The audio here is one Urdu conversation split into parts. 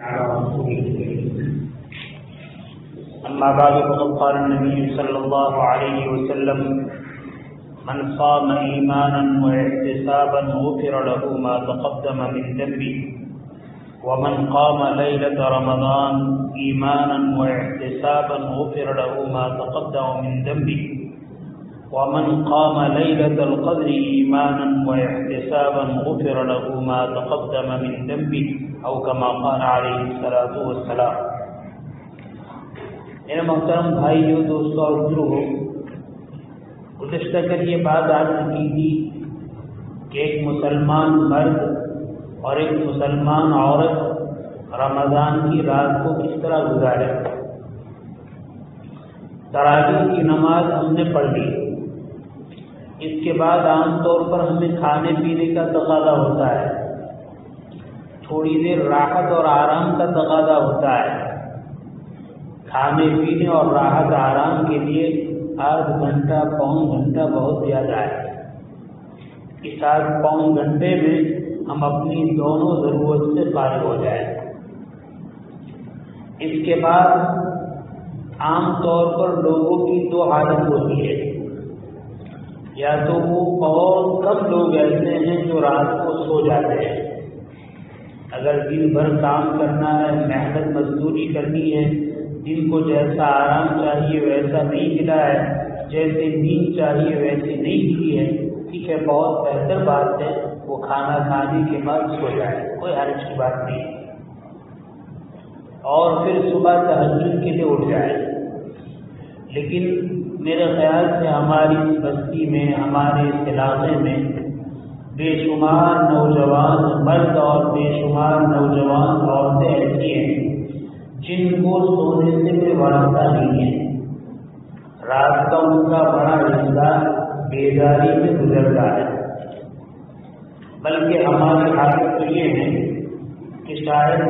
على رسول الكريم أما بعد فقد قال النبي صلى الله عليه وسلم من صام إيمانا واحتسابا غفر له ما تقدم من ذنبه ومن قام ليلة رمضان إيمانا واحتسابا غفر له ما تقدم من ذنبه ومن قام ليلة القدر إيمانا واحتسابا غفر له ما تقدم من ذنبه او كما قال علیہ الصلوۃ والسلام۔ میرے محترم بھائیو، دوستو اور بزرگو، گزشتہ کل یہ بات عرض کی تھی کہ ایک مسلمان مرد اور ایک مسلمان عورت رمضان کی رات کو کس طرح گزارے۔ تراویح کی نماز ہم نے پڑھ لی، اس کے بعد عام طور پر ہمیں کھانے پینے کا تقاضا ہوتا ہے، تھوڑی دیر راحت اور آرام کا تقاضا ہوتا ہے۔ کھانے پینے اور راحت آرام کے لیے آدھ گھنٹہ پون گھنٹہ بہت زیادہ ہے۔ اس آدھ پون گھنٹے میں ہم اپنی دونوں ضرورت سے فارغ ہو جائیں۔ اس کے بعد عام طور پر لوگوں کی دو حالت ہوتی ہے، یا تو وہ بہت کم لوگ ایسے ہیں جو رات کو سو جاتے ہیں۔ اگر دن بھر کام کرنا ہے، محنت مزدوری کرنی ہے، دن کو جیسا آرام چاہیے ویسا نہیں ملا ہے، جیسے نیند چاہیے ویسے نہیں ملی ہے، ٹھیک ہے، بہت بہتر بات ہے وہ کھانا کھانے کے بعد سو جائے، کوئی حرج کی بات نہیں، اور پھر صبح تہجد کے لیے اٹھ جائے۔ لیکن میرے خیال سے ہماری بستی میں، ہمارے اس علاقے میں بے شمار نوجوان مرد اور بے شمار نوجوان عورتیں ایسی ہیں جن کو سونے سے کوئی واسطہ نہیں ہے، رات کا ان کا بڑا حصہ بیداری میں گزرتا ہے۔ بلکہ ہماری حالت تو یہ ہے کہ شاید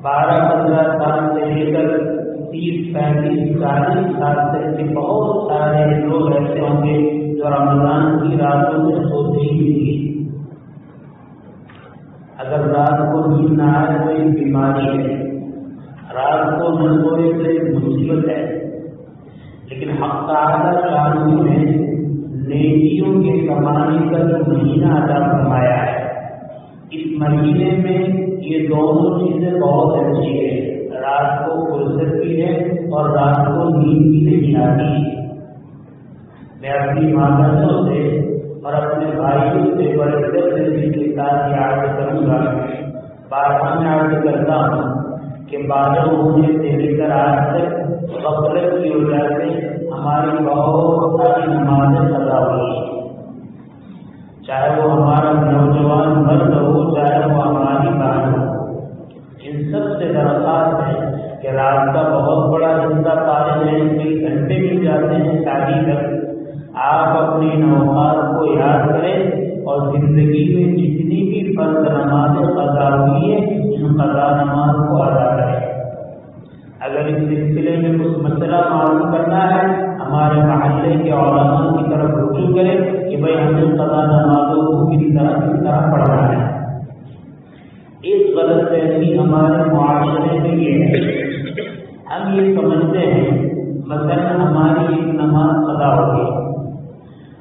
12-15 سال سے لے کر 30-35-40 سال تک کے بہت سارے لوگ ایسے ہوں گے جو رمضان کی راتوں میں سوتے ہی نہیں۔ اگر رات کو نیند نہ آئے تو ایک بیماری ہے، رات کو نہ سوئے تو ایک مصیبت ہے۔ لیکن حق تعالیٰ شانہ نے نیکیوں کے کمانے کا جو مہینہ عطا فرمایا ہے، اس مہینے میں یہ دونوں چیزیں بہت اچھی ہیں، رات کو فرصت بھی ہے اور رات کو نیند بھی نہیں آتی۔ میں اپنی مادروں سے اور اپنے بھائیوں سے بڑے دل کے ساتھ یاد کروں گا، بارہا میں عرض کرتا ہوں کہ بالغ ہونے سے لے کر آج تک غفلت کی وجہ سے ہماری بہت ساری نمازیں قضا ہوئی، چاہے وہ ہمارا نوجوان مرد ہو، چاہے وہ ہماری بہن ہو۔ ان سب سے درخواست ہے کہ رات کا بہت بڑا حصہ پارے ہیں، کئی گھنٹے بھی جاتے ہیں شادی تک، آپ اپنی اوقات کو یاد کریں اور زندگی میں جتنی بھی فرض نمازیں قضا ہوئی ہیں ان قضا نماز کو ادا کریں۔ اگر اس سلسلے میں کچھ مسئلہ معلوم کرنا ہے، ہمارے محلے کے علماء کی طرف رجوع کریں کہ بھائی ہمیں قضا نمازوں کو کس طرح پڑھنا ہے۔ ایک غلط فہمی ہمارے معاشرے میں یہ ہے، ہم یہ سمجھتے ہیں مثلا ہماری ایک نماز قضا ہوگی،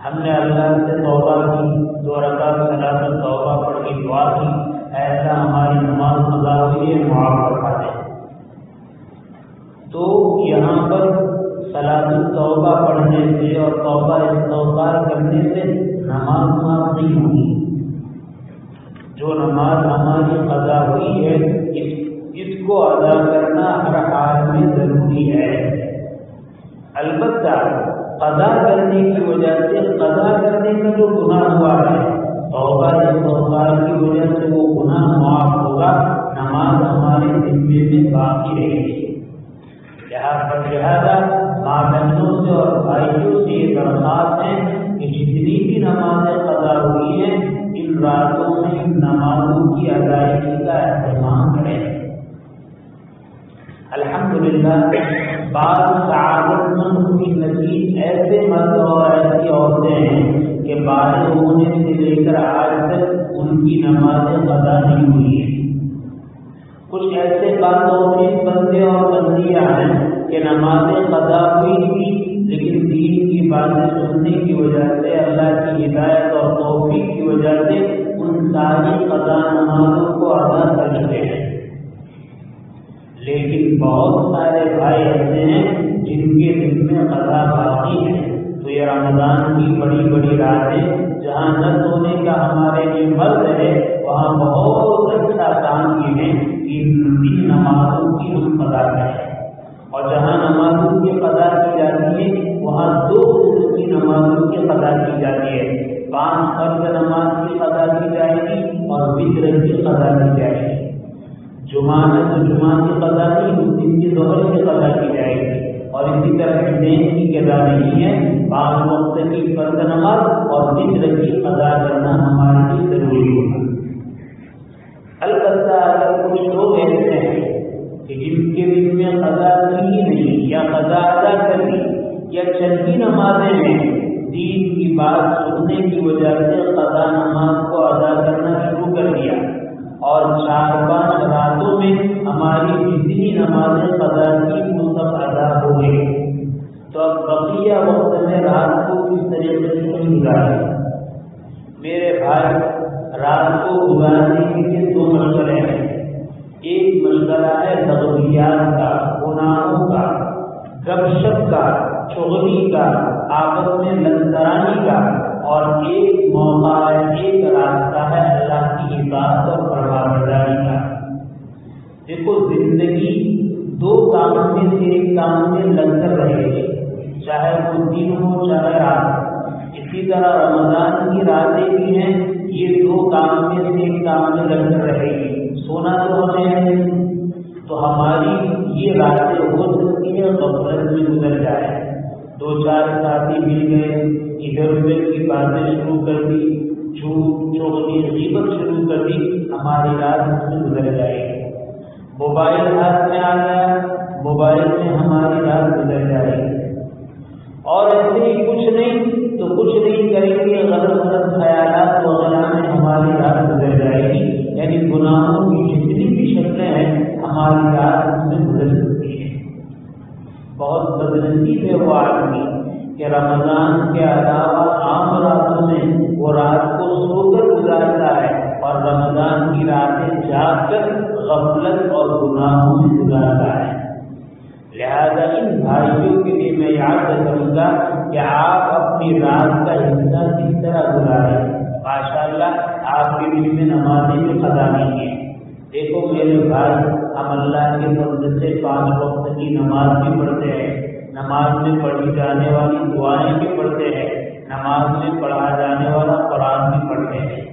ہم نے اللہ سے توبہ کی، 2 رکعت صلاۃ التوبہ پڑھ کے دعا کی، ایسا ہماری نماز قضا ہوئی ہے، معاف فرما دیں۔ تو یہاں پر صلاۃ التوبہ پڑھنے سے اور توبہ استغفار کرنے سے نماز معاف نہیں ہوگی۔ جو نماز ہماری قضا ہوئی ہے اس کو ادا کرنا ہر حال میں ضروری ہے۔ البتہ قضا کرنے کی وجہ سے قضا کرنے کا جو گناہ ہوا ہے، توبہ استغفار کی وجہ سے وہ گناہ معاف ہوگا، نماز ہمارے ذمے میں باقی رہے گی۔ لہذا ماں بہنوں سے اور بھائیوں سے یہ درخواست ہے کہ جتنی بھی نمازیں قضا ہوئی ہیں ان راتوں میں ان نمازوں کی ادائیگی کا اہتمام کریں۔ الحمدللہ بعض سعادت مند خوش نصیب ایسے مرد اور ایسی عورتیں ہیں کہ بالغ ہونے سے لے کر آج تک ان کی نمازیں قضا نہیں ہوئی ہیں۔ کچھ ایسے توفیق بندے اور بندیاں ہیں کہ نمازیں قضا ہوئی تھی، لیکن دین کی باتیں سننے کی وجہ سے، اللہ کی ہدایت اور توفیق کی وجہ سے ان ساری قضا نمازوں کو ادا کر چکے ہیں۔ لیکن بہت سارے بھائی ایسے ہیں جن کے دل میں قضا باقی ہے۔ تو یہ رمضان کی بڑی بڑی راتیں جہاں نہ سونے کا ہمارے لیے مرض ہے، وہاں بہت اچھا کام یہ ہے کہ ان نمازوں کی ہم قضا کریں، اور جہاں نمازوں کی قضا کی جاتی ہے وہاں 2 قسم کی نمازوں کی قضا کی جاتی ہے۔ 5 فرض نماز کی قضا کی جائے گی اور وتر کی قضا کی جائے گی۔ جمعہ ہے تو جمعہ کی قضا نہیں، اس دن کی ظہر کی قضا کی جائے گی، اور اسی طرح دین کی قضا نہیں ہے۔ 5 وقت کی فرض نماز اور وتر کی قضا کرنا ہمارے لیے ضروری ہوگا۔ البتہ اگر کچھ لوگ ایسے ہیں کہ جن کے دل میں قضا کی نہیں، یا قضا ادا کرنی، یا چندی نمازیں ہیں، دین کی بات سننے کی وجہ سے قضا نماز کو ادا کرنا شروع کر دیا، اور 4-5 راتوں میں ہماری جتنی نمازیں قضا کی وہ سب ادا ہو گئی، تو اب بقیہ وقت میں رات کو کس طریقے سے گزارے؟ میرے بھائی، رات کو گزارنے کے لیے 2 مشغلے ہیں۔ ایک مشغلہ ہے لغویات کا، گناہوں کا، گپ شپ کا، چغلی کا، آپس میں لنگرانی کا، اور ایک موقع ہے، ایک راستہ ہے اللہ کی عبادت اور فرمانبرداری کا۔ دیکھو، زندگی 2 کاموں میں سے ایک کام میں لگ کر رہے گی، چاہے وہ دن ہو چاہے رات۔ اسی طرح رمضان کی راتیں بھی ہیں، یہ 2 کام میں سے ایک کام میں لگ کر رہے گی۔ سونا تو ہمیں ہے، تو ہماری یہ راتیں ہو سکتی ہے غفلت میں گزر جائے۔ 2-4 ساتھی مل گئے، ادھر ادھر کی باتیں شروع کر دی، جھوٹ چغلی غیبت شروع کر دی، ہماری رات اس میں گزر جائے گی۔ موبائل ہاتھ میں آ گیا، موبائل میں ہماری رات گزر جائے گی۔ اور ایسے ہی کچھ نہیں تو کچھ نہیں کریں گے، غلط غلط خیالات وغیرہ میں ہماری رات گزر جائے گی۔ یعنی گناہوں کی جتنی بھی شکلیں ہیں ہماری رات اس میں گزر سکتی ہے۔ بہت بدنصیب ہے وہ آدمی کہ رمضان کے علاوہ عام راتوں میں وہ رات کو سو کر گزارتا ہے، اور رمضان کی راتیں جاگ کر غفلت اور گناہوں میں گزارتا ہے۔ لہذا ان بھائیوں کے لیے میں یاد کروں گا کہ آپ اپنی رات کا حصہ کس طرح گزاریں۔ ماشاءاللہ آپ کے دل میں نمازیں بھی قضا نہیں ہیں۔ دیکھو میرے بھائی، ہم اللہ کے فضل سے 5 وقت کی نماز بھی پڑھتے ہیں، نماز میں پڑھی جانے والی دعائیں بھی پڑھتے ہیں، نماز میں پڑھا جانے والا قرآن بھی پڑھتے ہیں۔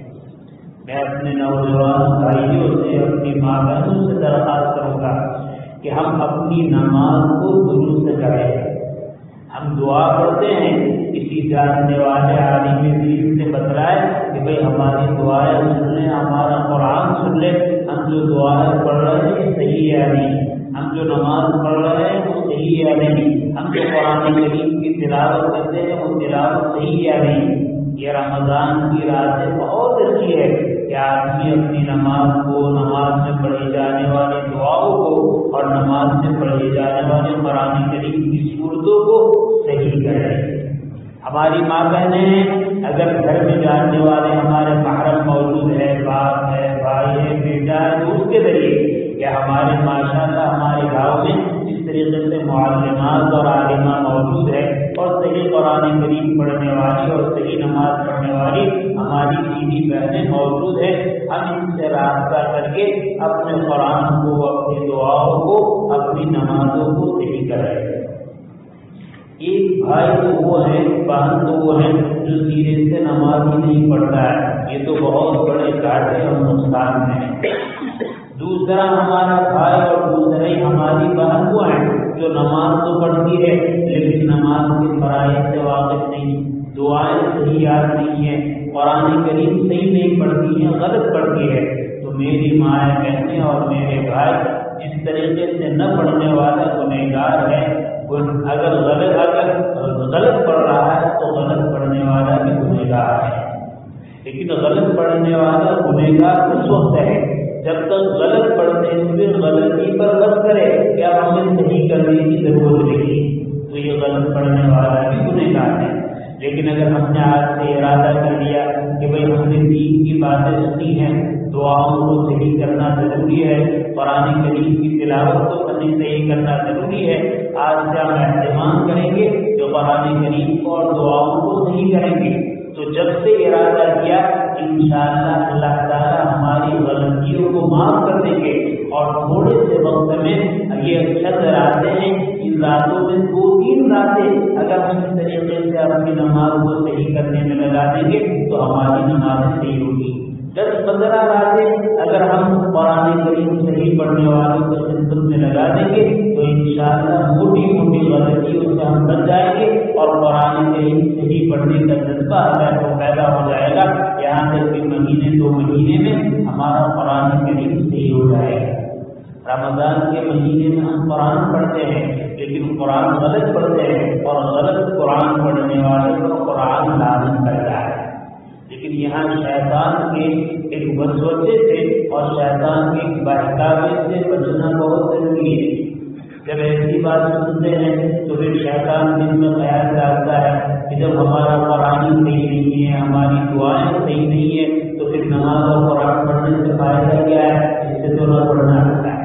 میں اپنے نوجوان بھائیوں سے، اپنی ماں بہنوں سے درخواست کروں گا کہ ہم اپنی نماز کو درست کریں۔ ہم دعا کرتے ہیں، کسی جاننے والے عالم دین سے بتلائے کہ بھئی ہماری دعائیں سن لیں، ہمارا قرآن سن لیں، ہم جو دعائیں پڑھ رہے ہیں صحیح ہے نہیں، ہم جو نماز پڑھ رہے ہیں وہ صحیح ہے نہیں، ہم جو قرآن کریم کی تلاوت کرتے ہیں وہ تلاوت صحیح ہے نہیں۔ یہ رمضان کی راتیں بہت اچھی ہے کہ آدمی اپنی نماز کو، نماز میں پڑھی جانے والی دعاؤں کو، اور نماز میں پڑھی جانے والے قرآن کریم کی صورتوں کو صحیح کرے۔ ہماری ماں بہنیں، اگر گھر میں جاننے والے ہمارے محرم موجود ہے، باپ ہے، بھائی ہے، بیٹا ہے، تو اس کے ذریعے کہ ہمارے ماشاءاللہ ہمارے گاؤں میں اس طریقے سے معلمات اور عالمہ موجود ہے، اور صحیح قرآن کریم پڑھنے والی اور صحیح نماز پڑھنے والی ہماری دینی بہنیں موجود ہیں، ہم ان سے رابطہ کر کے اپنے قرآن کو، اپنی دعاؤں کو، اپنی نمازوں کو صحیح کریں۔ ایک بھائی تو وہ ہے، بہن تو وہ ہے جو سیرے سے نماز ہی نہیں پڑھتا ہے، یہ تو بہت بڑے گھاٹے اور نقصان ہیں۔ دوسرا ہمارا بھائی اور دوسرے ہماری بہن وہ ہیں جو نماز تو پڑھتی ہے لیکن نماز کے فرائض سے واقف نہیں، دعائیں صحیح یاد نہیں ہے، قرآن کریم صحیح نہیں پڑھتی ہیں، غلط پڑھتی ہے۔ تو میری ماں بہنیں اور میرے بھائی، جس طریقے سے نہ پڑھنے والا گنہگار ہے، اگر غلط پڑھ رہا ہے تو غلط پڑھنے والا بھی گنہگار ہے، لیکن غلط پڑھنے والا گنہگار اس وقت ہے جب تک غلط پڑھتے ہیں تو پھر غلطی پر غلط کرے کیا ہمیں صحیح کرنے کی ضرورت نہیں، تو یہ غلط پڑھنے والا بھی گنہگار ہے۔ لیکن اگر ہم نے آج سے ارادہ کر لیا کہ بھئی ہم نے دین کی باتیں سنی ہیں، دعاؤں کو صحیح کرنا ضروری ہے، قرآن کریم کی تلاوت کو صحیح کرنا ضروری ہے، آج سے ہم اہتمام کریں گے جو قرآن کریم کو اور دعاؤں کو صحیح کریں گے، تو جب سے ارادہ کیا انشاءاللہ اللہ تعالیٰ ہماری غلطیوں کو معاف کر دیں گے۔ اور تھوڑے سے وقت میں یہ چند راتیں ہیں، ان راتوں میں 2-3 راتیں اگر ہم اس طریقے سے اپنی نماز کو صحیح کرنے میں لگا دیں گے تو ہماری نمازیں صحیح ہوگی۔ 10-15 راتیں اگر ہم قرآن کریم صحیح پڑھنے والوں کو خدمت میں لگا دیں گے تو انشاءاللہ موٹی موٹی غلطیوں سے ہم بچ جائیں گے اور قرآن کریم صحیح پڑھنے کا جذبہ ہمیں کو پیدا ہو جائے گا، یہاں تک کہ مہینے 2 مہینے میں ہمارا قرآن کریم صحیح ہو جائے گا۔ رمضان کے مہینے میں ہم قرآن پڑھتے ہیں لیکن قرآن غلط پڑھتے ہیں اور غلط قرآن پڑھنے والے کو قرآن لازم کرتا ہے، لیکن یہاں شیطان کے ایک وسوسے سے اور شیطان کے ایک بہکاوے سے بچنا بہت ضروری ہے۔ جب ایسی بات سنتے ہیں تو پھر شیطان دل میں خیال ڈالتا ہے کہ جب ہمارا قرآن صحیح نہیں ہے، ہماری دعائیں صحیح نہیں ہے تو پھر نماز اور قرآن پڑھنے سے فائدہ کیا ہے، اس سے تو نہ پڑھنا ہوتا ہے۔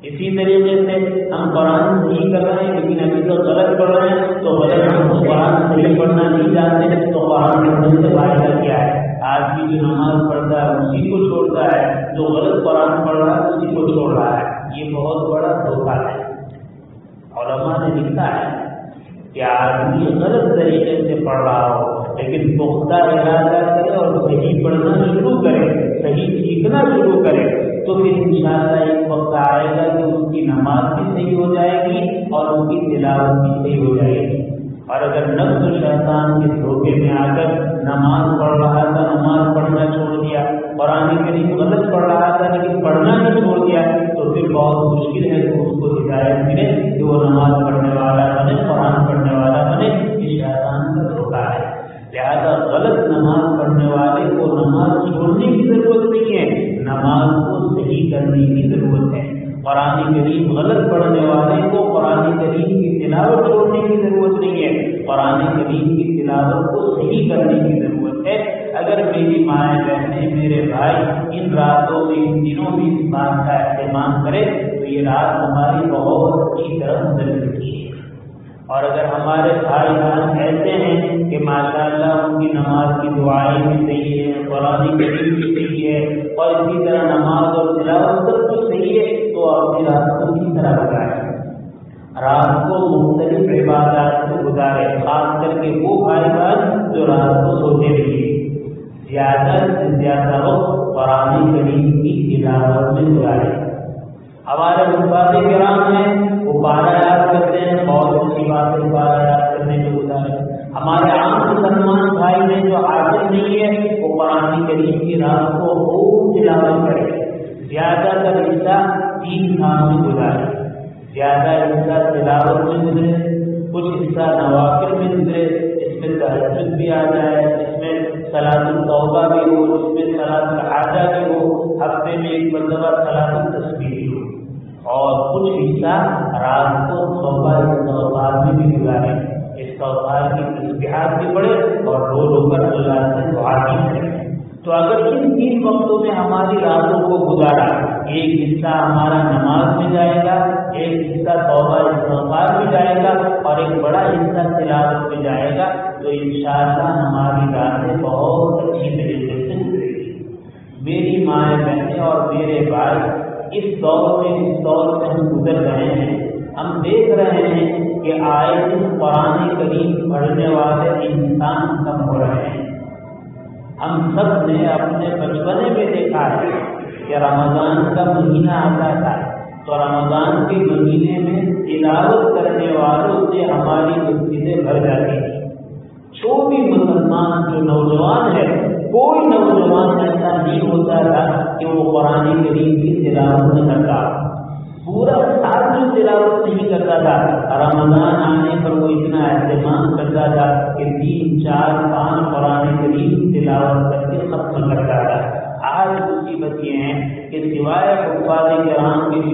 اسی طریقے سے ہم قرآن صحیح کر رہے ہیں لیکن ابھی تو غلط پڑھ رہے ہیں، تو غلط ہم قرآن صحیح پڑھنا نہیں جانتے تو قرآن پڑھنے سے فائدہ کیا ہے؟ آج کی جو نماز پڑھتا ہے اسی کو چھوڑتا ہے، جو غلط قرآن پڑھ رہا ہے اسی کو چھوڑ رہا ہے، یہ بہت بڑا دھوکہ ہے۔ علماء نے لکھا ہے کہ آدمی غلط طریقے سے پڑھ رہا ہو لیکن پختہ ارادہ کرے اور صحیح پڑھنا شروع کرے، صحیح سیکھنا شروع کرے تو پھر انشاءاللہ ایک وقت آئے گا کہ اس کی نماز بھی صحیح ہو جائے گی اور اس کی تلاوت بھی صحیح ہو جائے گی۔ اور اگر نفس و شیطان کے دھوکے میں آ کر نماز پڑھ رہا تھا، نماز پڑھنا چھوڑ دیا، قرآن کریم غلط پڑھ رہا تھا لیکن پڑھنا ہی چھوڑ دیا، تو پھر بہت مشکل ہے کہ اس کو ہدایت ملے کہ وہ نماز پڑھنے والا بنے، قرآن پڑھنے والا بنے۔ یہ شیطان کا دھوکہ ہے۔ لہٰذا غلط نماز پڑھنے والے کو نماز چھوڑنے کی ضرورت نہیں ہے، نماز کو صحیح کرنے کی ضرورت ہے۔ قرآن کریم غلط پڑھنے والے کو قرآن کریم کی تلاوت چھوڑنے کی ضرورت نہیں ہے، قرآن کریم کی تلاوت کو صحیح کرنے کی ضرورت ہے۔ اگر میری مائیں بہنیں، میرے بھائی ان راتوں میں، ان دنوں میں اس بات کا اہتمام کرے تو یہ رات ہماری بہت اچھی طرح گزر سکتی ہے۔ اور اگر ہمارے بھائی بہن ایسے ہیں کہ ماشاءاللہ ان کی نماز کی دعائیں بھی صحیح ہے، قرآن کریم بھی صحیح ہے اور اسی طرح نماز اور تلاوت سب کچھ صحیح ہے، تو اپنی رات کو کس طرح گزارے؟ رات کو مختلف عبادات سے گزارے، خاص کر کے وہ بھائی بہن جو رات کو سوتے رہیے، زیادہ سے زیادہ وقت قرآن کریم کی تلاوت میں گزارے۔ ہمارے حفاظ کرام ہیں وہ پارہ یاد کرتے ہیں، بہت اچھی بات ہے پارہ یاد کرنے میں گزارے۔ ہمارے عام مسلمان بھائی ہیں جو حافظ نہیں ہے وہ قرآن کریم کی رات کو خوب تلاوت کرے، زیادہ تر حصہ 3 کام میں گزارے، زیادہ حصہ تلاوت میں گزرے، کچھ حصہ نوافل میں گزرے، اس میں تہجد بھی آ جائے، اس میں صلاۃ التوبہ بھی ہو، اس میں صلاۃ الحاجہ بھی ہو، ہفتے میں ایک مرتبہ صلاۃ التسبیح بھی ہو، اور کچھ حصہ رات کو توبہ استغفار میں بھی گزارے، استغفار کی تسبیحات بھی پڑھے اور رو کر اللہ سے دعا بھی کرے۔ تو اگر ان 3 وقتوں میں ہماری راتوں کو گزارا، ایک حصہ ہمارا نماز میں جائے گا، ایک حصہ توبہ استغفار میں جائے گا اور ایک بڑا حصہ تلاوت میں جائے گا، تو انشاءاللہ ہماری راتیں بہت اچھی طریقے سے گزرے گی۔ میری مائیں بہنیں اور میرے بھائی اس دور سے ہم گزر رہے ہیں، ہم دیکھ رہے ہیں کہ آئے دن قرآن کریم پڑھنے والے انسان کم ہو رہے ہیں۔ ہم سب نے اپنے بچپنے میں دیکھا ہے کہ رمضان کا مہینہ آتا تھا تو رمضان کے مہینے میں تلاوت کرنے والوں سے ہماری مسجدیں بھر جاتی تھیں۔ جو بھی مسلمان جو نوجوان ہے، کوئی نوجوان ایسا نہیں ہوتا تھا کہ وہ قرآن کریم کی تلاوت نہ کرتا، پورا سال جو تلاوت نہیں کرتا تھا، رمضان آنے پر وہ اتنا اہتمام کرتا تھا کہ 3، 4، 5 قرآن کریم تلاوت کر کے ختم کرتا تھا۔ آج مصیبت یہ ہے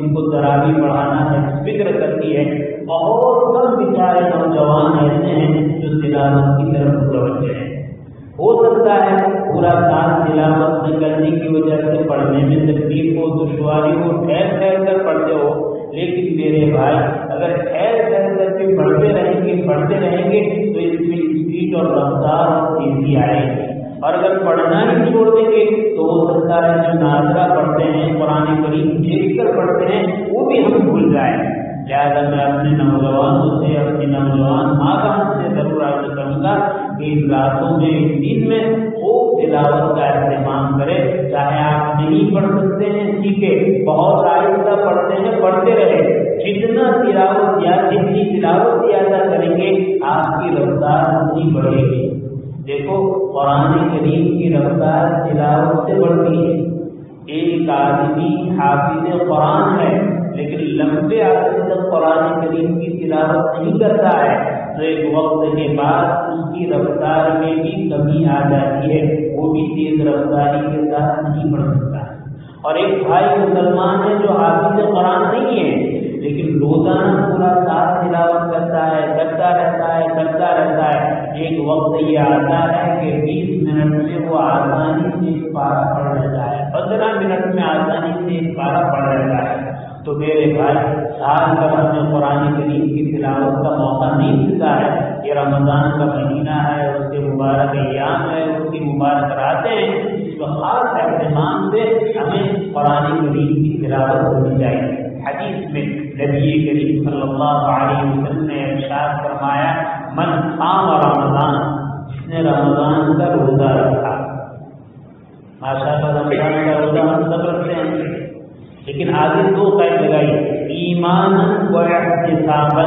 کسی کو تراویح پڑھانا ہے فکر کرتی ہے. بہت کم بیچارے نوجوان ایسے ہیں جو تلاوت کی طرف متوجہ ہیں. ہو سکتا ہے پورا سال تلاوت نہ کرنے کی وجہ سے پڑھنے میں تکلیف ہو، دشواری ہو، ٹھہر ٹھہر کر پڑھتے ہو، لیکن میرے بھائی اگر ٹھہر ٹھہر کر کے پڑھتے رہیں گے تو اس میں اسپیڈ اور رفتار اور تیزی آئے گی. اور اگر پڑھنا ہی چھوڑ دیں گے تو ہو سکتا ہے جو ناظرہ پڑھتے ہیں، قرآن کریم دیکھ کر پڑھتے ہیں، وہ بھی ہم بھول جائیں. لہٰذا میں اپنے نوجوانوں سے، اپنی نوجوان ماں سے ضرور عرض کروں گا کہ ان راتوں میں، ان دن میں خوب تلاوت کا اہتمام کرے. چاہے آپ نہیں پڑھ سکتے ہیں ٹھیک ہے، بہت آہستہ پڑھتے ہیں، پڑھتے رہے. جتنا جتنی تلاوت زیادہ کریں گے آپ کی رفتار اتنی بڑھے گی. دیکھو قرآن کریم کی رفتار تلاوت سے بڑھتی ہے. ایک آدمی حافظ قرآن ہے لیکن لمبے عرصے تک قرآن کریم کی تلاوت نہیں کرتا ہے تو ایک وقت کے بعد اس کی رفتار میں بھی کمی آ جاتی ہے، وہ بھی تیز رفتاری کے ساتھ نہیں پڑھ سکتا. اور ایک بھائی مسلمان ہے جو حافظ قرآن نہیں ہے لیکن روزانہ پورا سال تلاوت کرتا رہتا ہے. ایک وقت یہ آتا ہے کہ 20 منٹ میں وہ آسانی سے ایک پارہ پڑھ لیتا ہے، 15 منٹ میں آسانی سے ایک پارہ پڑھ لیتا ہے. تو میرے بھائی سال بھر ہمیں قرآن کریم کی تلاوت کا موقع نہیں ملتا ہے. یہ رمضان کا مہینہ ہے، اس کے مبارک ایام ہے، اس کی مبارک راتیں ہیں. اس کو خاص اہتمام سے ہمیں قرآن کریم کی تلاوت کرنی چاہیے. حدیث میں نبی کریم صلی اللہ علیہ وسلم نے ارشاد فرمایا من قام رمضان، جس نے رمضان کا روزہ رکھا. ماشاءاللہ رمضان کا روزہ ہم سب رکھتے ہیں لیکن آگے 2 قید لگائی، ایمان و احتسابا.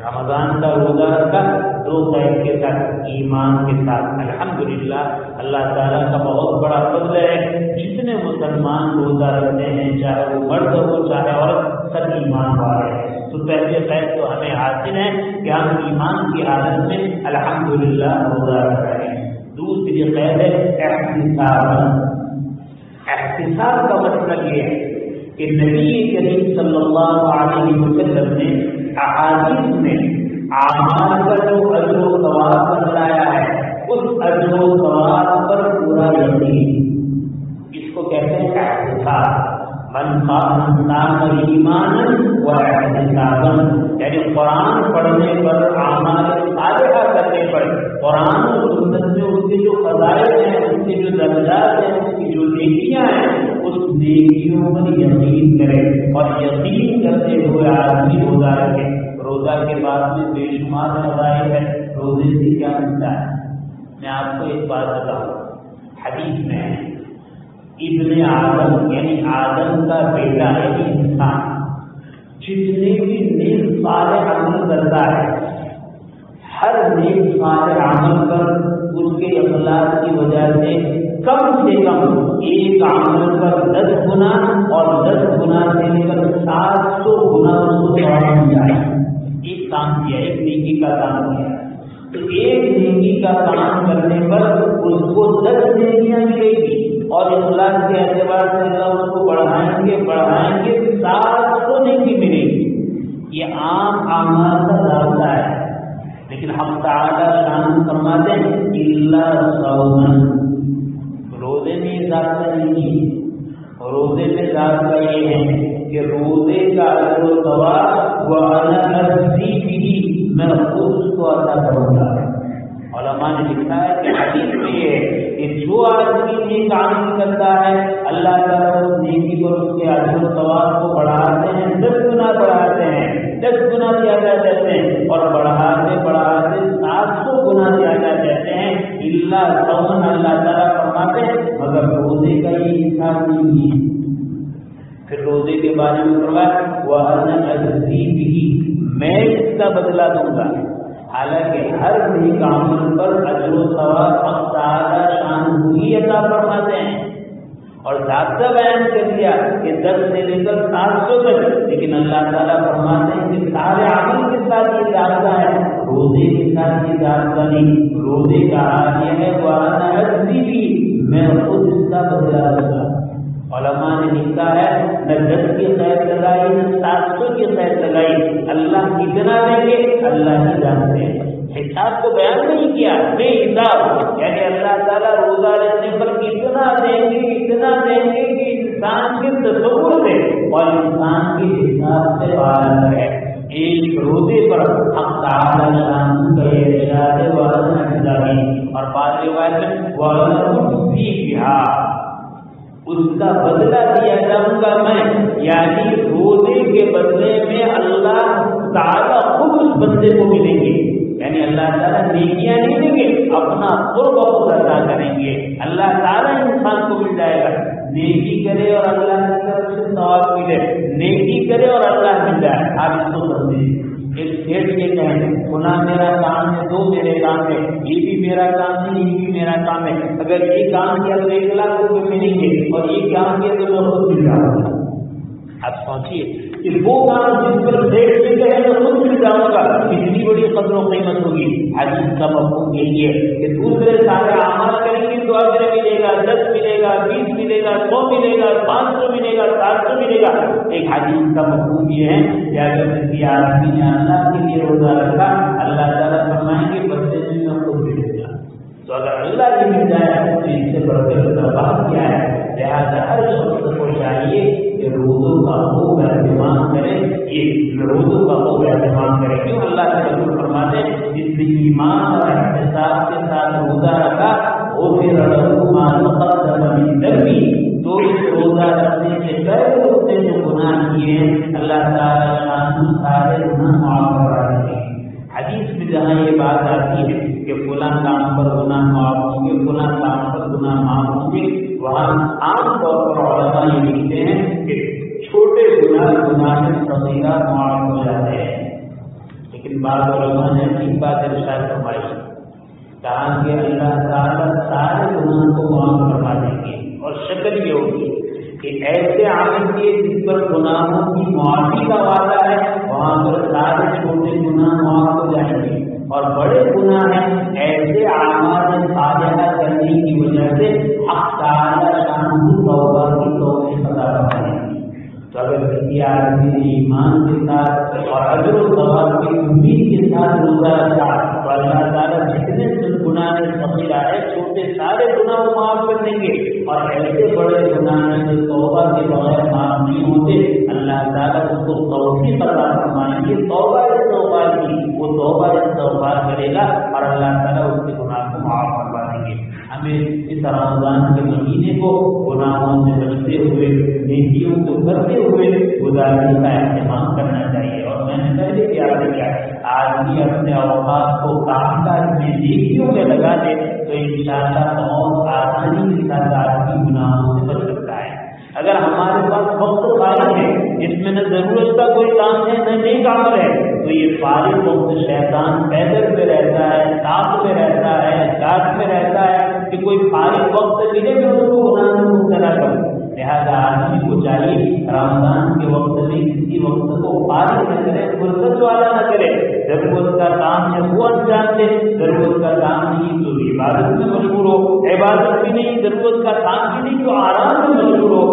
رمضان کا روزہ رکھا 2 قید کے ساتھ، ایمان کے ساتھ. الحمدللہ اللہ تعالیٰ کا بہت بڑا فضل ہے. جتنے مسلمان روزہ رکھتے ہیں چاہے وہ مرد ہو چاہے عورت، سب ایمان والے ہیں. تو پہلے قید تو ہمیں حاصل ہے کہ ہم ایمان کی حالت میں الحمدللہ روزہ رکھ رہے ہیں. دوسری قید ہے احتسابا. احتساب کا مطلب یہ ہے کہ نبی کریم صلی اللہ علیہ وسلم نے احادیث میں اعمال کا جو اجر و ثواب بتلایا ہے اس اجر و ثواب پر پورا یقین، اس کو کہتے ہیں احتساب. من قام ایمانا و احتسابا، یعنی قرآن پڑھنے پر، اعمال صالحہ کرنے پر، قرآن و سنت میں اس کے جو فضائل ہیں، اس کے جو درجات ہیں، اس کی جو نیکیاں ہیں، اس نیکیوں پر یقین کرے. اور یقین کرتے ہوئے آدمی روزہ رکھے. روزہ کے بعد میں بے شمار فضائل ہے. روزے سے کیا ملتا ہے؟ میں آپ کو ایک بات بتاؤں. حدیث میں ابن آدم یعنی آدم کا بیٹا یعنی انسان جتنے بھی نیک صالح عمل کرتا ہے، ہر نیک صالح عمل پر اس کے اخلاص کی وجہ سے کم ایک عمل پر 10 گنا اور 10 گنا سے لے کر 700 گنا اس کو ثواب مل جائے. ایک کام کیا، ایک نیکی کا کام کیا تو ایک نیکی کا کام کرنے پر اس کو 10 نیکیاں ملے گی اور اخلاص کے اعتبار سے اللہ اس کو بڑھائیں گے 700 نیکی ملے گی. یہ عام اعمال کا ضابطہ ہے. لیکن ہم تعالیٰ شان فرماتے ہیں الا صوما، روزے میں ضابطہ نہیں ہے. روزے میں ضابطہ یہ ہے کہ روزے کا اجر و ثواب وانا اجزی به، میں خود اس کو عطا کروں گا. علماء نے لکھا ہے کہ حدیث میں یہ ہے کہ جو آدمی نیک عمل کرتا ہے اللہ تعالیٰ اس نیکی پر اس کے اجر و ثواب کو بڑھاتے ہیں، 10 گنا بڑھاتے ہیں، 10 گنا زیادہ دیتے ہیں اور بڑھاتے 700 گنا زیادہ دیتے ہیں. اللہ صوم، اللہ تعالیٰ فرماتے ہیں مگر روزے کا یہ حساب نہیں ہے. پھر روزے کے بارے میں فرمایا وَأَنَا أَجْزِي بِهِ، میں اس کا بدلہ دوں گا. حالانکہ ہر نیک عمل پر اجر و ثواب حق تعالیٰ شان وہی عطا فرماتے ہیں اور ضابطہ بیان کر دیا کہ 10 سے لے کر 700 تک. لیکن اللہ تعالیٰ فرماتے ہیں کہ سارے عمل کے ساتھ یہ ضابطہ ہے، روزے کے ساتھ یہ ضابطہ نہیں. روزے کا حال یہ ہے وَأَنَا أَجْزِي بِهِ، میں خود اس کا بدلہ دوں گا. علماء نے لکھا ہے نہ 10 کی قید لگائی نہ 700 کی قید لگائی، اللہ کتنا دیں گے اللہ ہی جانتے ہیں۔ حساب کو بیان نہیں کیا، بے حساب، یعنی اللہ تعالیٰ روزہ رکھنے پر کتنا دیں گے کہ انسان کے تصور سے اور انسان کے حساب سے باہر ہے۔ ایک روزے پر حق تعالی شان کا ارشاد اور بعض روایت میں وَلَهُمْ فِيهَا، اس کا بدلہ دیا جاؤں گا میں، یعنی روزے کے بدلے میں اللہ تعالیٰ خود اس بندے کو ملیں گے، یعنی اللہ تعالیٰ نیکیاں نہیں دیں گے، اپنا قرب خود ادا کریں گے۔ اللہ تعالیٰ انسان کو مل جائے گا، نیکی کرے اور اللہ کی طرف سے ثواب ملے، نیکی کرے اور اللہ مل جائے۔ آپ اس کو سمجھیں، ایک سیٹ یہ کہیں گناہ میرا کام ہے، 2 میرے کام ہے، یہ بھی میرا کام ہے، یہ بھی میرا کام ہے، اگر یہ کام کیا تو 1 لاکھ روپے ملیں گے اور یہ کام کیا تو میں خود مل جاؤں گا۔ آپ سوچیے کہ وہ کام جس پر سیٹ میں کہے تو خود مل جاؤں گا، کتنی بڑی قدر و قیمت ہوگی۔ حدیث کا مفہوم یہی ہے کہ دوسرے سارے اعمال کریں گے تو اجر ملے گا، 10 ملے گا، 20 ملے گا، 100 ملے گا، 500 ملے گا، 700 ملے گا۔ ایک حدیث کا مفہوم یہ ہے کہ اگر کسی آدمی نے اللہ کے لیے روزہ رکھا، اللہ تعالیٰ فرمائیں گے بندے میں خود ملے گا۔ تو اگر اللہ کی مل جائے تو اس سے بڑھ کر بات کیا ہے؟ لہٰذا ہر شخص کو چاہیے کہ روزوں کا خوب اہتمام کرے، یہ روزوں کا خوب اہتمام کرے۔ کیوں اللہ کے رسول فرماتے ہیں جس نے ایمان اور احتساب کے ساتھ روزہ رکھا وہ پھر ما تقدم من ذنبه، تو اس روزہ رکھنے سے پہلے اس نے جو گناہ کیے ہیں اللہ تعالیٰ شان سارے گناہ معاف کرا دیں گے۔ حدیث میں جہاں یہ بات آتی ہے کہ فلاں کام پر گناہ معاف ہوں گے، فلاں کام پر گناہ معاف ہوں گے، وہاں عام طور پر علماء یہ لکھتے ہیں کہ چھوٹے گناہ صغیرہ معاف ہو جاتے ہیں، لیکن بعض علماء نے ایک بات ارشاد فرمائی، کہا کہ اللہ تعالیٰ سارے گناہ کو معاف کروا دیں گے، اور شکل یہ ہوگی کہ ایسے عمل کے جس پر گناہوں کی معافی کا وعدہ ہے وہاں پر سارے چھوٹے گناہ معاف ہو جائیں گے، اور بڑے گناہ ہیں ایسے اعمال صالحہ کرنے کی وجہ سے حق تعالیٰ شان توبہ کی توفیق عطا فرمائیں گے۔ تو اگر کسی آدمی نے ایمان کے ساتھ اور اجر و ثواب کی امید کے ساتھ روزہ رکھا تو اللہ تعالیٰ جتنے گناہ صغیرہ ہے چھوٹے سارے گناہ معاف کر دیں گے، اور ایسے بڑے گناہ جو توبہ کے بغیر معاف نہیں ہوتے اللہ تعالیٰ اس کو توفیق عطا فرمائیں گے۔ توبہ استغفار کی وہ توبہ استغفار کرے گا اور اللہ تعالیٰ اس کے گناہ کو معاف کروا دیں گے۔ ہمیں اس رمضان کے مہینے کو گناہوں سے بچتے ہوئے نیکیوں کو کرتے ہوئے گزارنے کا اہتمام کرنا چاہیے۔ اور میں نے پہلے بھی عرض کیا آدمی اپنے اوقات کو کام کاج میں نیکیوں میں لگا دے تو انشاءاللہ بہت آسانی کے ساتھ آدمی گناہوں سے بچ سکتا ہے۔ اگر ہمارے پاس وقت فارغ ہے جس میں نہ ضرورت کا کوئی کام ہے نہ نیک عمل ہے تو یہ فارغ وقت شیطان پیدل پہ رہتا ہے، تاپ میں رہتا ہے، گاٹ میں رہتا ہے کہ کوئی فارغ وقت ملے میں اس کو گناہ میں مبتلا کروں۔ لہٰذا آدمی کو چاہیے رمضان کے وقت میں کسی وقت کو فارغ نہ کرے، فرصت والا نہ کرے، ضرورت کا کام ہے وہ انجام دے، ضرورت کا کام نہیں تو عبادت میں مشغول ہو، عبادت بھی نہیں ضرورت کا کام بھی نہیں تو آرام میں مشغول ہو،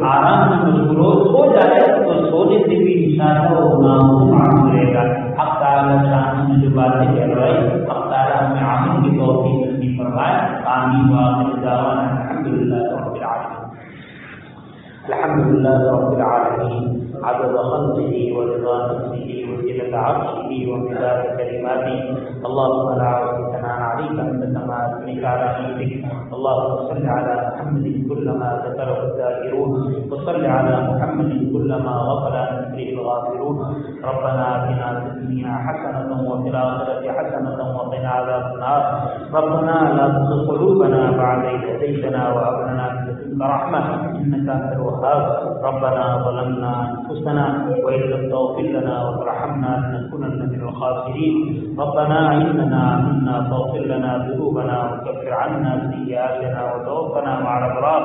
آرام میں مشغول ہو، سو جائے تو سونے سے بھی انشاءاللہ وہ گناہوں سے معاف کرے گا۔ حق تعالیٰ شان میں جو باتیں کہلوائی حق تعالیٰ ہمیں عمل کی توفیق نصیب فرمائے۔ آمین وآخر دعوانا الحمدللہ رب العالمین۔ الحمد لله رب العالمين عدد خلقه ورضا نفسه وزنة عرشه ومداد كلماته اللهم لا عصي ثناء عليك أنت كما أثنيت على نفسك اللهم صل على محمد كلما ذكره الذاكرون وصل على محمد كلما غفل عن ذكره الغافلون ربنا آتنا في الدنيا حسنة وفي الآخرة حسنة وقنا عذاب النار ربنا لا تزغ قلوبنا بعد إذ هديتنا وهب لنا من لدنك رحمة إنك أنت الوهاب ربنا ظلمنا أنفسنا وإن لم تغفر لنا وترحمنا لنكونن من الخاسرين ربنا إننا آمنا فاغفر لنا ذنوبنا وكفر عنا سيئاتنا وتوفنا مع الأبرار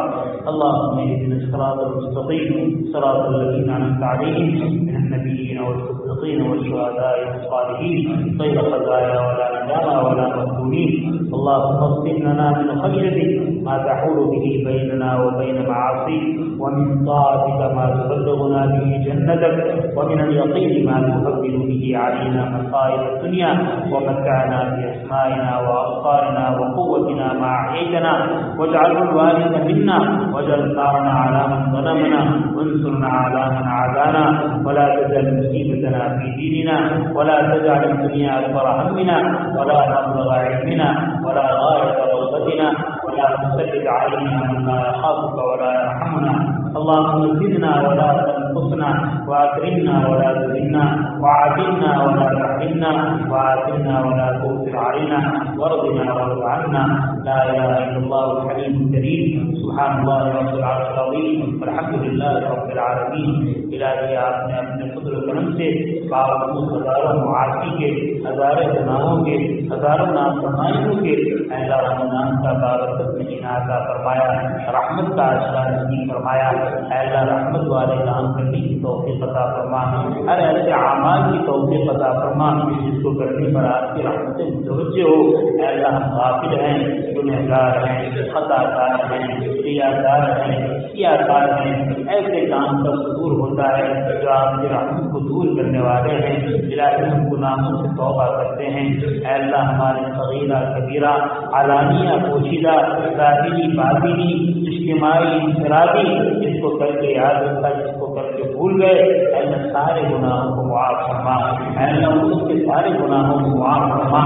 اللهم اهدنا الصراط المستقيم صراط الذين أنعمت عليهم من النبيين والصديقين والشهداء والصالحين غير خزايا ولا ندامى ولا مفتونين اللهم اغفر لنا من خشيتك ما تحول به بيننا وبين معاصيك، ومن طاعتك ما تبلغنا به جنتك، ومن اليقين ما تهون به علينا مصائب الدنيا، ومتعنا بأسمائنا وأبصارنا وقوتنا ما أحييتنا، واجعله الوارث منا، واجعل ثارنا على من ظلمنا، وانصرنا على من عادانا، ولا تجعل مصيبتنا في ديننا، ولا تجعل الدنيا أكبر همنا، ولا مبلغ علمنا، ولا غاية رغبتنا، ولا تسلط علينا من لا يخافك ولا يرحمنا. اللهم زدنا ولا تنقصنا، واكرمنا ولا تهنا، وعافنا ولا تحرمنا، وآثرنا ولا تؤثر علينا، وارضنا وارض عنا. لا اله الا الله الحليم الكريم. سبحان الله رب العرش العظيم، والحمد لله رب العالمین. الہی آپ نے اپنے فضل و کرم سے باوجود ہزاروں معاصی کے، ہزاروں گناہوں کے، ہزاروں نافرمانیوں کے اللہ رمضان کا بارکت میں عطا فرمایا، رحمت کا اشارہ نصیب فرمایا. اللہ رحمت والے کام کرنے کی توفیق عطا فرما، ہر ایسے اعمال کی توفیق عطا فرما جس کو کرنے پر آپ کی رحمتیں متوجہ ہو. اللہ ہم غافل ہیں، گنہگار ہیں، خطا کار ہیں، ریاکار ہیں، سیاکار ہیں. ایسے کام کا صدور ہوتا ہے جو آپ کی رحمت کو دور کرنے والے ہیں. الہی ہم گناہوں سے توبہ کرتے ہیں. اے اللہ ہمارے صغیرہ کبیرہ، علانیہ پوشیدہ، ظاہری باطنی، اجتماعی انفرادی، جس کو کر کے یاد رکھا، جس کو کر کے بھول گئے، اے اللہ سارے گناہوں کو معاف فرما. اے اللہ ان کے سارے گناہوں کو معاف فرما.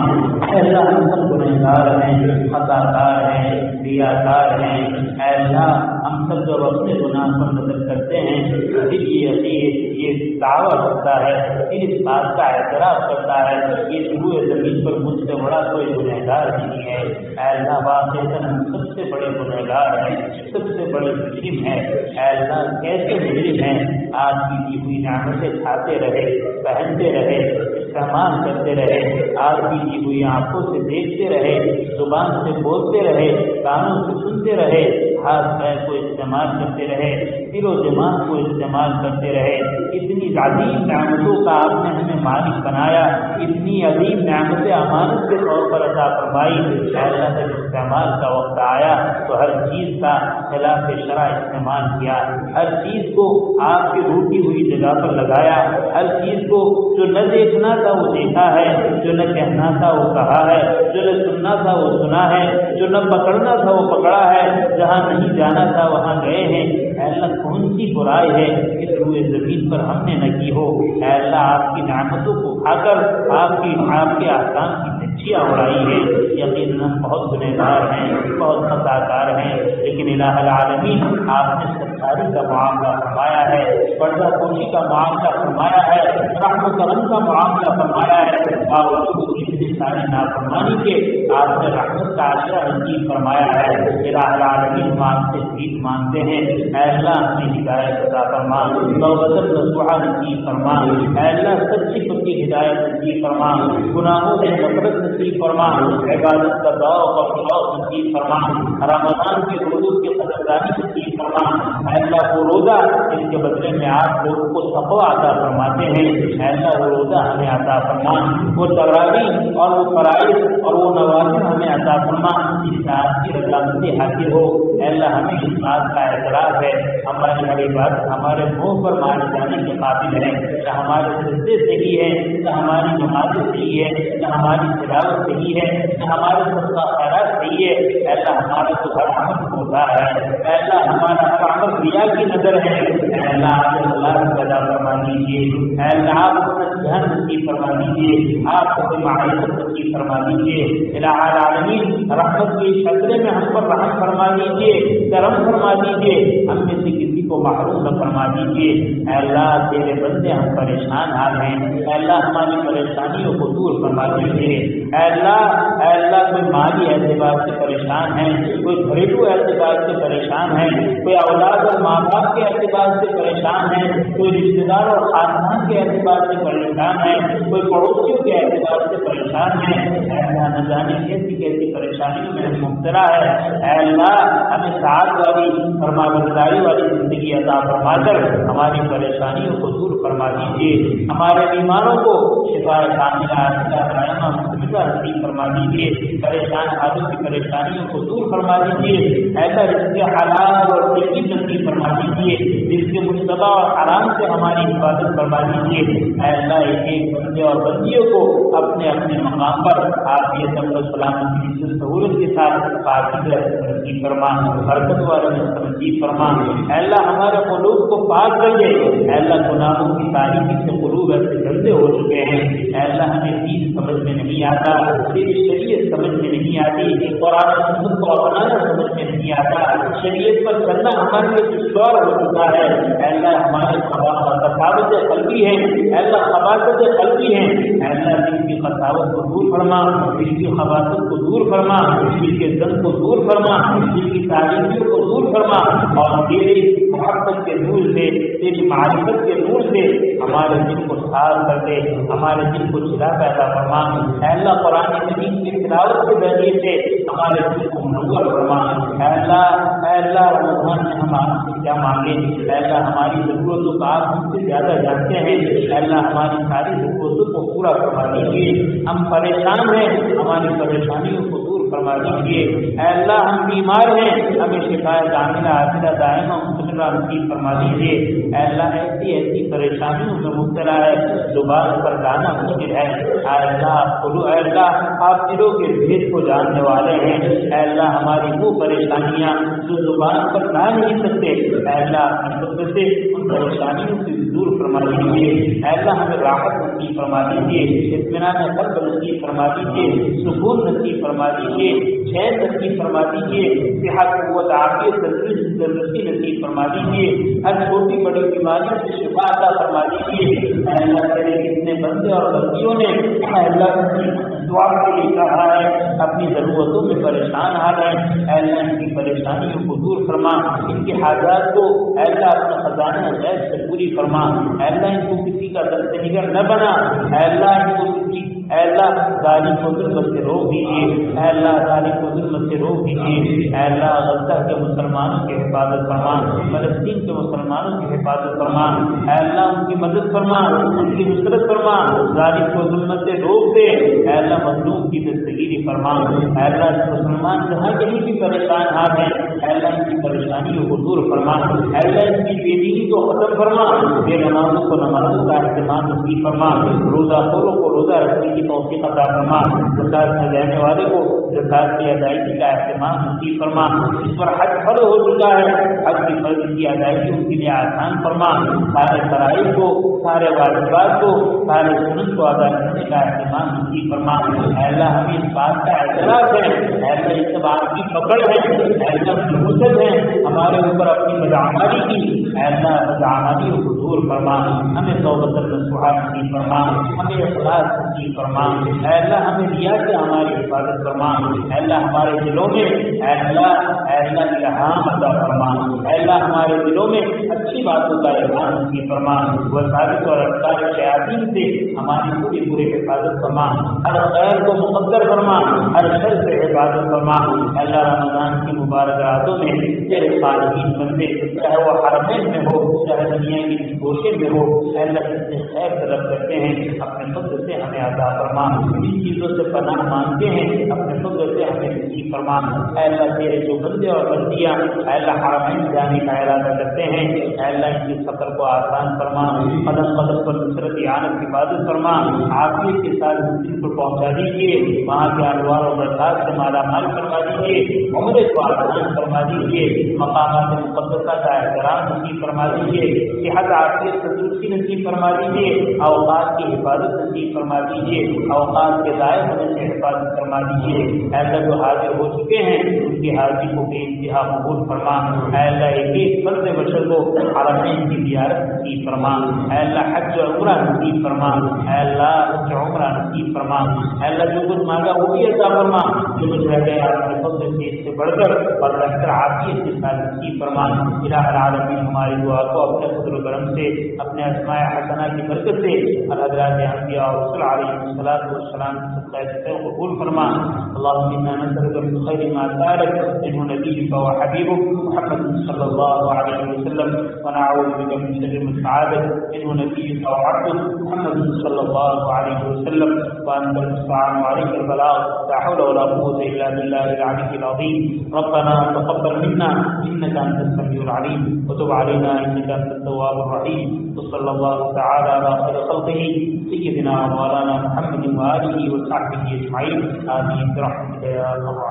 اے اللہ ہم سب گنہگار ہیں، خطا کار ہیں، ریاکار ہیں. اے اللہ ہم سب جب اپنے گناہ پر نظر کرتے ہیں پھر یہ دعویٰ کرتا ہے، پھر اس بات کا اعتراف کرتا ہے یہ روئے زمین پر مجھ سے بڑا کوئی گنہگار نہیں ہے. اے اللہ واقعتاً ہم سب سے بڑے گنہگار ہیں، سب سے بڑے مجرم ہیں. اے اللہ کیسے مجرم ہیں؟ آپ کی دی ہوئی نعمتیں کھاتے رہے، پہنتے رہے، استعمال کرتے رہے، آپ کی دی ہوئی آنکھوں سے دیکھتے رہے، زبان سے بولتے رہے، کانوں سے سنتے رہے، ہاتھ پیر کو استعمال کرتے رہے، دل و دماغ کو استعمال کرتے رہے. اتنی عظیم نعمتوں کا آپ نے ہمیں مالک بنایا، اتنی عظیم نعمتیں امانت کے طور پر عطا فرمائی. اللہ جب استعمال کا وقت آیا تو ہر چیز کا خلاف شرع استعمال کیا، ہر چیز کو آپ کی روٹی ہوئی جگہ پر لگایا، ہر چیز کو جو نہ دیکھنا تھا وہ دیکھا ہے، جو نہ کہنا تھا وہ کہا ہے، جو نہ سننا تھا وہ سنا ہے، جو نہ پکڑنا تھا وہ پکڑا ہے، جہاں نہیں جانا تھا وہاں گئے ہیں. اے اللہ کون سی برائی ہے اس روئے زمین پر ہم نے نہ کی ہو. اے اللہ آپ کی نعمتوں کو کھا کر آپ کے احکام کی دھچیاں اڑائی ہے. یقیناً ہم بہت گنہگار ہیں، بہت خطا کار ہیں، لیکن الہ العالمین آپ نے ستاری کا معاملہ فرمایا ہے، پردہ پوشی کا معاملہ فرمایا ہے، رحم و کرم کا معاملہ فرمایا ہے. باوجود اتنی ساری نافرمانی کے آپ نے رحمت کا عشرہ نصیب فرمایا ہے. الہ العالمین ہم آپ سے بھیک مانگتے ہیں. اے اللہ اپنی ہدایت عطا فرما، توبۃ نصوحہ نصیب فرما. اے اللہ سچی پکی ہدایت نصیب فرما، گناہوں سے نفرت نصیب فرما، عبادت کا ذوق اور شوق نصیب فرما، رمضان کے روزوں کی قدردانی نصیب فرما. اے اللہ وہ روزہ جس کے بدلے میں آپ لوگوں کو تقویٰ عطا فرماتے ہیں، اے اللہ وہ روزہ ہمیں عطا فرما، وہ تراویح اور وہ فرائض اور وہ نوافل ہمیں عطا فرما جس سے آپ کی رضامندی حاصل ہو. اے اللہ ہمیں اس بات کا اعتراف ہے ہماری ہر عبادت ہمارے منہ پر مانے جانے کے قابل ہے، نہ ہمارے سجدے صحیح ہے، نہ ہماری نمازیں صحیح ہے، نہ ہماری تلاوت صحیح ہے، نہ ہمارے صدقہ خیرات صحیح ہے. اے اللہ ہمارا تو ہر عمل ہوتا ہے، اے اللہ ہمارا ہر عمل ریا کی نظر ہے. اے اللہ آپ اللہ پیدا فرما دیجیے، اے اللہ آپ اپنا ذہن نصیب فرما دیجیے، آپ اپنی معرفت نصیب فرما دیجیے. الہ العالمین رحمت کی شکل میں ہم پر رحم فرما دیجیے، کرم فرما دیجیے، ہم میں سے کسی کو محروم نہ فرما دیجیے. اے اللہ تیرے بندے ہم پریشان حال ہیں، اے اللہ ہماری پریشانیوں کو دور فرما دیجیے. اے اللہ کوئی مالی اعتبار سے پریشان ہے، کوئی گھریلو اعتبار سے پریشان ہے، کوئی اولاد اور ماں باپ کے اعتبار سے پریشان ہے، کوئی رشتے دار اور خاندان کے اعتبار سے پریشان ہے، کوئی پڑوسیوں کے اعتبار سے پریشان ہے، اے اللہ نہ جانے کیسی کیسی پریشانیوں میں مبتلا ہے، اے اللہ ہمیں سعادت والی فرما برداری والی زندگی عطا فرما کر ہماری پریشانیوں کو دور فرما دیجیے، ہمارے بیماروں کو شفا کاملہ عاجلہ دائمہ مستمرہ نصیب فرما دیجیے، پریشان حالوں کی پریشانیوں کو دور فرما دیجیے، ایسا رزق حلال اور طیب نصیب فرما دیجیے، رزق مشتبہ اور حرام سے ہماری حفاظت فرما دیجیے، اے اللہ ایک ایک بندے اور بندیوں کو اپنے اپنے مقام پر عافیت و سلامتی کی سہولت کے ساتھ پاکیزہ نصیب فرما، برکت والا نصیب فرما، اے اللہ ہمارے قلوب کو پاک کر دے، اے اللہ گناہوں کی تاریکی سے قلوب ایسے گندے ہو چکے ہیں، اے اللہ ہمیں دین سمجھ میں نہیں آتا، تیری شریعت سمجھ میں نہیں آتی، قرآن و سنت کو اپنانا سمجھ میں نہیں آتا، شریعت پر چلنا ہمارے لیے دشوار ہو چکا ہے، اے اللہ ہمارے خباثت قلبی ہے، اے اللہ خباثت قلبی ہے، اے اللہ دل کی خساوت کو دور فرما، دل کی خباثت کو دور فرما، دل کے زن کو دور فرما، دل کی تاریخیوں کو دور فرما، اور تیری محبت کے نور سے، تیری معرفت کے نور سے ہمارے دل کو صاف کر دے، ہمارے دل کو چلا پیدا فرما، اے اللہ قرآن کریم کی تلاوت کے ذریعے سے ہمارے دل کو منور فرما، اے اللہ رمضان میں ہم آپ سے کیا مانگے، اے اللہ ہماری ضرورتوں کا آپ ہم سے زیادہ جانتے ہیں، اے اللہ ہماری ساری ضرورتوں کو پورا فرما دیجیے، ہم پریشان ہیں ہماری پریشانیوں کو دور فرما دیجیے، اے اللہ ہم بیمار ہیں ہمیں شفایت عاجلہ عاجلہ دائمہ مستمرہ نصیب فرما دیجیے، اے اللہ ایسی ایسی پریشانیوں میں مبتلا ہے زبان پر لانا مشکل ہے، اے اللہ آپ دلوں کے بھید کو جاننے والے ہیں، اے اللہ ہماری وہ پریشانیاں جو زبان پر لا نہیں سکتے، اے اللہ اپنی قدرت سے ان پریشانیوں سے دور فرما دیجیے، اے اللہ ہمیں راحت نصیب فرما دیجیے، اطمینان قلب نصیب فرما دیجیے، سکون نصیب فرما دیجیے، چین نصیب فرما دیجیے، صحت قوت عافیت تندرستی نصیب فرما دیجیے، ہر چھوٹی بڑی بیماریوں سے شفا عطا فرما دیجیے، اے اللہ تیرے کتنے بندے اور بندیوں نے اے اللہ دعا کے لیے کہا ہے، اپنی ضرورتوں میں پریشان آ رہے ہیں، اے اللہ ان کی پریشانیوں کو دور فرما، ان کے حاجات کو اے اللہ اپنا خزانہ غیب سے پوری فرما، اے اللہ ان کو کسی کا دست نگر نہ بنا، اے اللہ ان کو کسی اے اللہ ظالم کو ظلمت سے روک دیجیے، اے اللہ ظالم کو ظلمت سے روک دیجیے، اے اللہ غزہ کے مسلمانوں کی حفاظت فرما، فلسطین کے مسلمانوں کی حفاظت فرما، اے اللہ ان کی مدد فرما، ان کی نصرت فرما، ظالم کو ظلمت سے روک دے، اے اللہ مظلوم کی دستگیری فرما، اے اللہ مسلمان جہاں کہیں بھی پریشان آ گئے، اے اللہ ان کی پریشانیوں کو دور فرما، اے اللہ ان کی بے دینی کو ختم فرما، بے نمازوں کو نمازوں کا اہتمام نصیب فرما، روزہ خوروں کو روزہ رکھنے کی توفیق عطا فرما، زکات میں لینے والے کو زکات کی ادائیگی کا اہتمام نصیب فرما، اس پر حج فرض ہو چکا ہے حج کی فرض کی ادائیگی ان کے لیے آسان فرما، سارے فرائض کو سارے واجبات کو سارے سنت کو ادا کرنے کا اہتمام نصیب فرما، اے اللہ ہمیں اس بات کا اعتراف ہے، اے اللہ یہ سب آپ کی پکڑ ہے، اے اللہ حسد ہے ہمارے اوپر اپنی بدعمالی کی، اے اللہ بدعمالیوں کو دور فرما، ہمیں توبۃ نصوحہ نصیب فرما، ہمیں اخلاص نصیب فرما، اے اللہ ہمیں ریا سے ہماری حفاظت فرما، اے اللہ ہمارے دلوں میں اے اللہ الہام عطا فرما، اے اللہ ہمارے دلوں میں اچھی باتوں کا الہام نصیب فرما، وسائل اور افکار شیاطین سے ہماری پوری حفاظت فرما، ہر خیر کو مقدر فرما، ہر شر سے حفاظت فرما، اے اللہ رمضان کی مبارک راتوں میں تیرے صالحین بندے چاہے وہ حرمین میں ہو چاہے دنیا کی گوشے میں ہو، اے اللہ جس سے خیر طلب کرتے ہیں اپنے فضل سے ہمیں عطا فرما، جن چیزوں سے پناہ مانگتے ہیں اپنے فضل سے ہمیں نصیب فرما، اے اللہ تیرے جو بندے اور بندیاں اے اللہ حرمین جانے کا ارادہ کرتے ہیں، اے اللہ ان کے سفر کو آسان فرما، قدم قدم پر نصرت عانت حفاظت فرما، عافیت کے ساتھ منزل کو پہنچا دیجیے، وہاں کے انوار و برکات سے مالا مال فرما دیجیے، عمرے کو آسان فرما دیجیے، مقامات مقدسہ کا احترام نصیب فرما دیجیے، صحت عافیت تندرستی نصیب فرما دیجیے، اوقات کی حفاظت نصیب فرما دیجیے، اوقات کے ضائع ہونے سے حفاظت فرما دیجیے، اے اللہ جو حاضر ہو چکے ہیں ان کی حاضری کو بے انتہا قبول فرما، اے اللہ ایک ایک فرد بشر کو حرمین کی زیارت نصیب فرما، اے اللہ حج و عمرہ نصیب فرما، اے اللہ حج و عمرہ نصیب فرما، اے اللہ جو کچھ مانگا وہ بھی عطا فرما، جو کچھ رہ گیا اپنے فضل سے اس سے بڑھ کر اور بہتر عافیت کے ساتھ نصیب فرما۔ الہ العالمین ہماری دعا کو اپنے فضل و کرم سے، اپنے اسماء حسنہ کی برکت سے اور حضرات انبیاء اور رسول علیہ الصلوۃ والسلام کی صدقہ سے قبول فرما۔ اللهم انا نسألك من خير ما سألك منه نبيك وحبيبك محمد صلى الله عليه وسلم، ونعوذ بك من شر ما استعاذك منه نبيك وعبدك محمد صلى الله عليه وسلم، وانت المستعان وعليك البلاغ، لا حول ولا قوة الا بالله العلي العظيم۔ ربنا تقبل منا انك انت السميع العليم، وتب علينا انك انت التواب الرحيم، وصلى الله تعالى على خير خلقه سيدنا مولانا محمد وآله وصحبه اجمعين، آمين برحمتك يا الله۔